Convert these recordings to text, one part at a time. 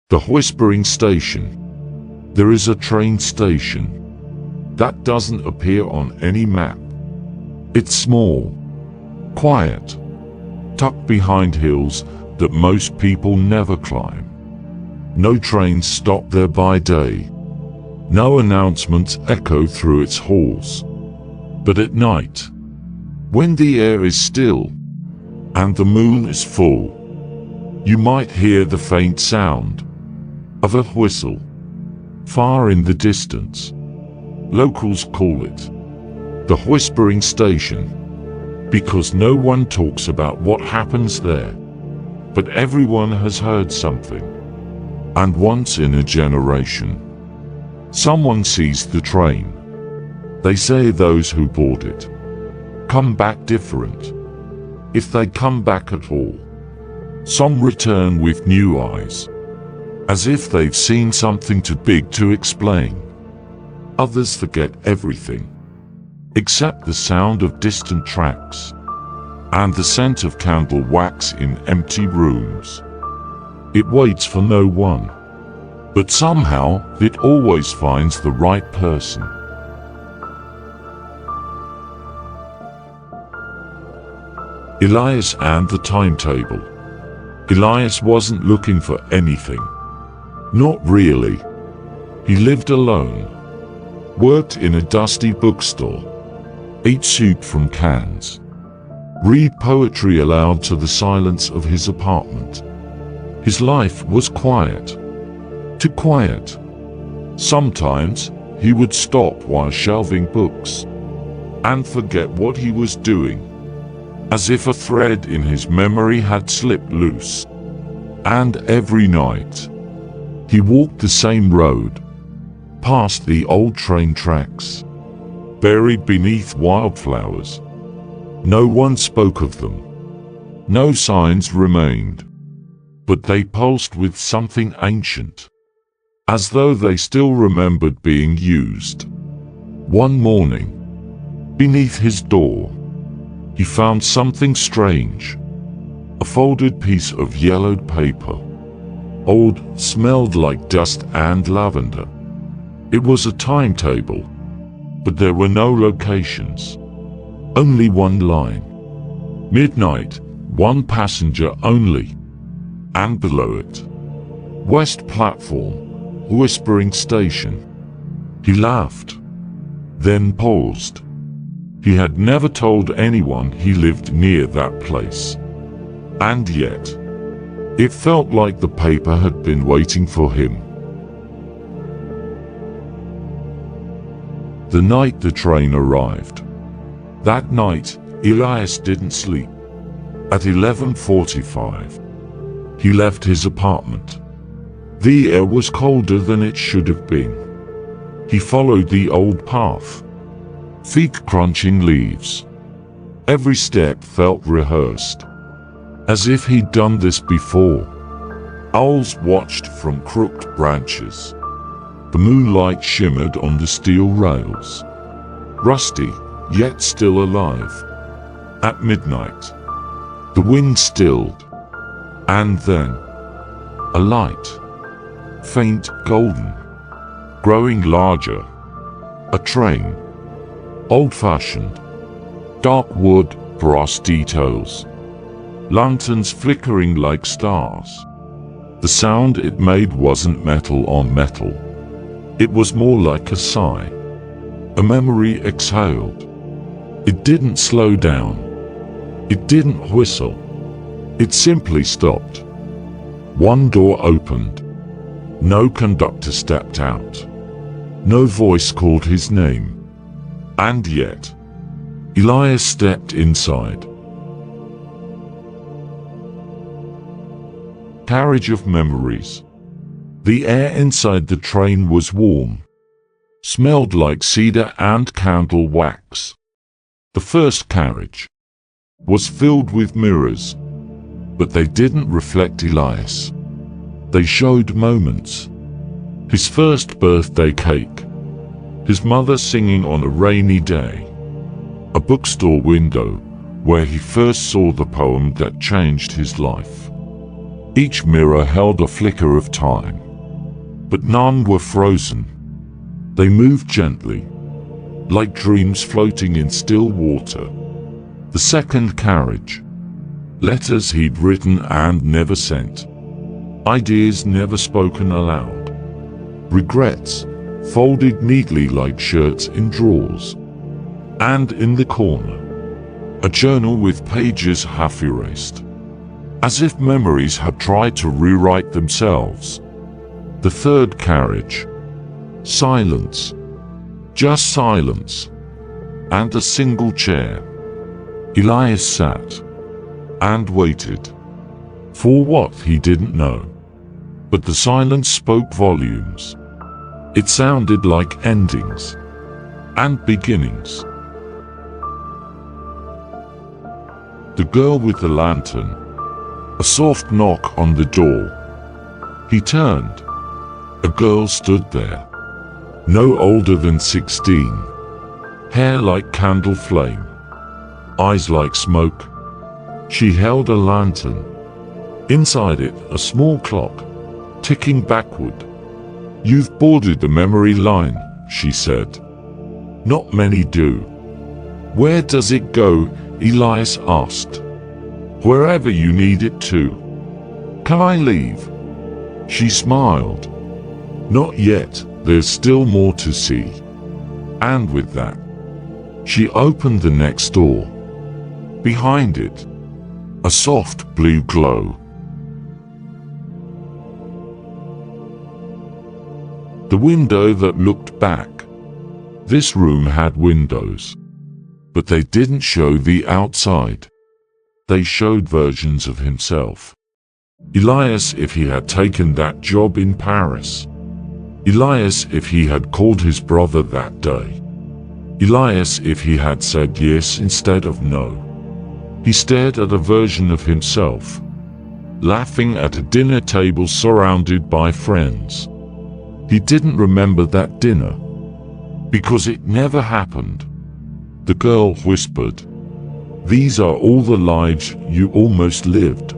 The Whispering Station. There is a train station that doesn't appear on any map. It's small, quiet, tucked behind hills that most people never climb. No trains stop there by day. No announcements echo through its halls. But at night, when the air is still and the moon is full, you might hear the faint sound of a whistle far in the distance. Locals call it the Whispering Station because no one talks about what happens there, but everyone has heard something. And once in a generation, someone sees the train. They say those who board it come back different, if they come back at all. Some return with new eyes, as if they've seen something too big to explain. Others forget everything, except the sound of distant tracks and the scent of candle wax in empty rooms. It waits for no one, but somehow it always finds the right person. Elias and the timetable. Elias wasn't looking for anything. Not really. He lived alone, worked in a dusty bookstore, ate soup from cans, read poetry aloud to the silence of his apartment. His life was quiet. Too quiet. Sometimes he would stop while shelving books and forget what he was doing, as if a thread in his memory had slipped loose. And every night, he walked the same road, past the old train tracks, buried beneath wildflowers. No one spoke of them. No signs remained, but they pulsed with something ancient, as though they still remembered being used. One morning, beneath his door, he found something strange. A folded piece of yellowed paper. Old, smelled like dust and lavender. It was a timetable, but there were no locations. Only one line. Midnight, one passenger only. And below it, West Platform, Whispering Station. He laughed, then paused. He had never told anyone he lived near that place. And yet, it felt like the paper had been waiting for him. The night the train arrived. That night, Elias didn't sleep. At 11:45, he left his apartment. The air was colder than it should have been. He followed the old path, feet crunching leaves. Every step felt rehearsed, as if he'd done this before. Owls watched from crooked branches. The moonlight shimmered on the steel rails, rusty, yet still alive. At midnight, the wind stilled, and then a light, faint golden, growing larger. A train, old-fashioned, dark wood, brass details, lanterns flickering like stars. The sound it made wasn't metal on metal. It was more like a sigh. A memory exhaled. It didn't slow down. It didn't whistle. It simply stopped. One door opened. No conductor stepped out. No voice called his name. And yet, Elias stepped inside. Carriage of memories. The air inside the train was warm, smelled like cedar and candle wax. The first carriage was filled with mirrors, but they didn't reflect Elias. They showed moments. His first birthday cake, his mother singing on a rainy day, a bookstore window where he first saw the poem that changed his life. Each mirror held a flicker of time, but none were frozen. They moved gently, like dreams floating in still water. The second carriage. Letters he'd written and never sent. Ideas never spoken aloud. Regrets, folded neatly like shirts in drawers. And in the corner, a journal with pages half erased, as if memories had tried to rewrite themselves. The third carriage. Silence. Just silence. And a single chair. Elias sat and waited for what he didn't know. But the silence spoke volumes. It sounded like endings and beginnings. The girl with the lantern. A soft knock on the door. He turned. A girl stood there, no older than 16. Hair like candle flame, eyes like smoke. She held a lantern. Inside it, a small clock, ticking backward. "You've boarded the memory line," she said. "Not many do." "Where does it go?" Elias asked. "Wherever you need it to." "Can I leave?" She smiled. "Not yet, there's still more to see." And with that, she opened the next door. Behind it, a soft blue glow. The window that looked back. This room had windows, but they didn't show the outside. They showed versions of himself. Elias if he had taken that job in Paris. Elias if he had called his brother that day. Elias if he had said yes instead of no. He stared at a version of himself, laughing at a dinner table surrounded by friends. He didn't remember that dinner, because it never happened. The girl whispered, "These are all the lives you almost lived."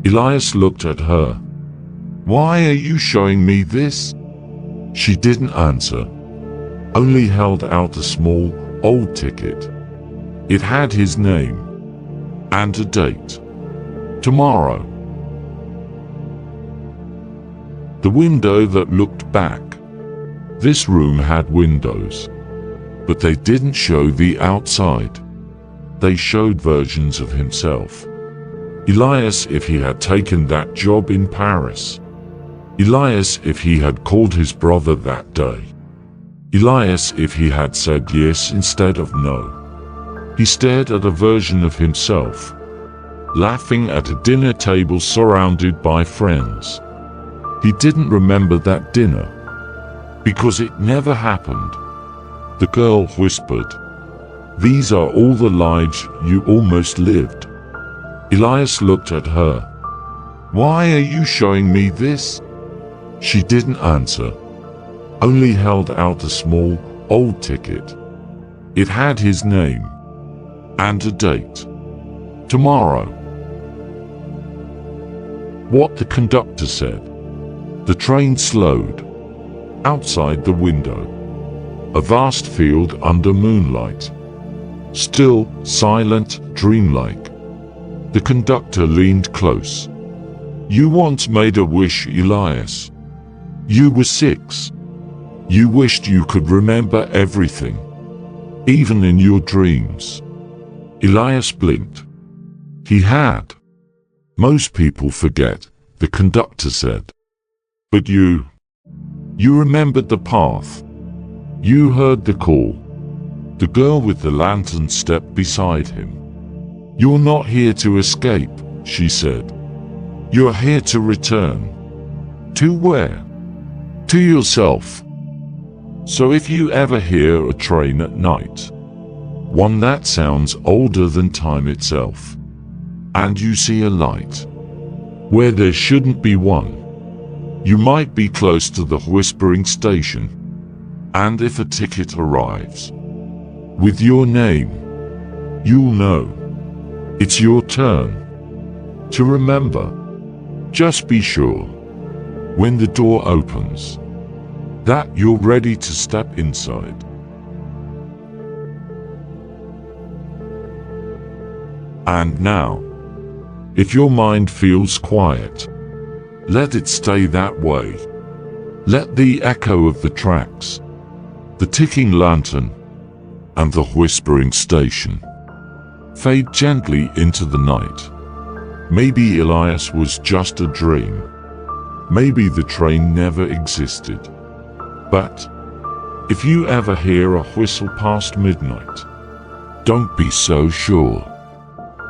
Elias looked at her. "Why are you showing me this?" She didn't answer, only held out a small, old ticket. It had his name and a date. Tomorrow. The window that looked back. This room had windows, but they didn't show the outside. They showed versions of himself. Elias if he had taken that job in Paris. Elias if he had called his brother that day. Elias if he had said yes instead of no. He stared at a version of himself, laughing at a dinner table surrounded by friends. He didn't remember that dinner, because it never happened. The girl whispered, "These are all the lives you almost lived." Elias looked at her. "Why are you showing me this?" She didn't answer, only held out a small, old ticket. It had his name and a date. Tomorrow. What the conductor said. The train slowed. Outside the window, a vast field under moonlight. Still, silent, dreamlike. The conductor leaned close. "You once made a wish, Elias. You were 6. You wished you could remember everything, even in your dreams." Elias blinked. He had. "Most people forget," the conductor said. "But you remembered the path. You heard the call." The girl with the lantern stepped beside him. "You're not here to escape," she said. "You're here to return." "To where?" "To yourself. So if you ever hear a train at night, one that sounds older than time itself, and you see a light where there shouldn't be one, you might be close to the whispering station. And if a ticket arrives with your name, you'll know it's your turn to remember, Just be sure, when the door opens, that you're ready to step inside. And now, if your mind feels quiet, let it stay that way. Let the echo of the tracks, the ticking lantern, and the whispering station fade gently into the night. Maybe Elias was just a dream. Maybe the train never existed. But if you ever hear a whistle past midnight, don't be so sure.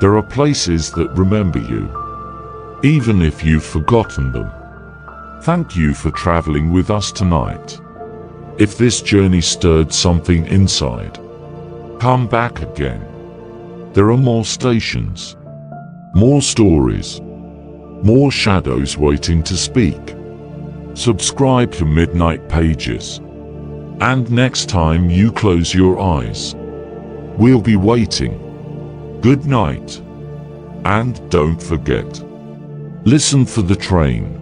There are places that remember you, even if you've forgotten them. Thank you for traveling with us tonight. If this journey stirred something inside, come back again. There are more stations, more stories, more shadows waiting to speak. Subscribe to Midnight Pages. And next time you close your eyes, we'll be waiting. Good night. And don't forget, listen for the train.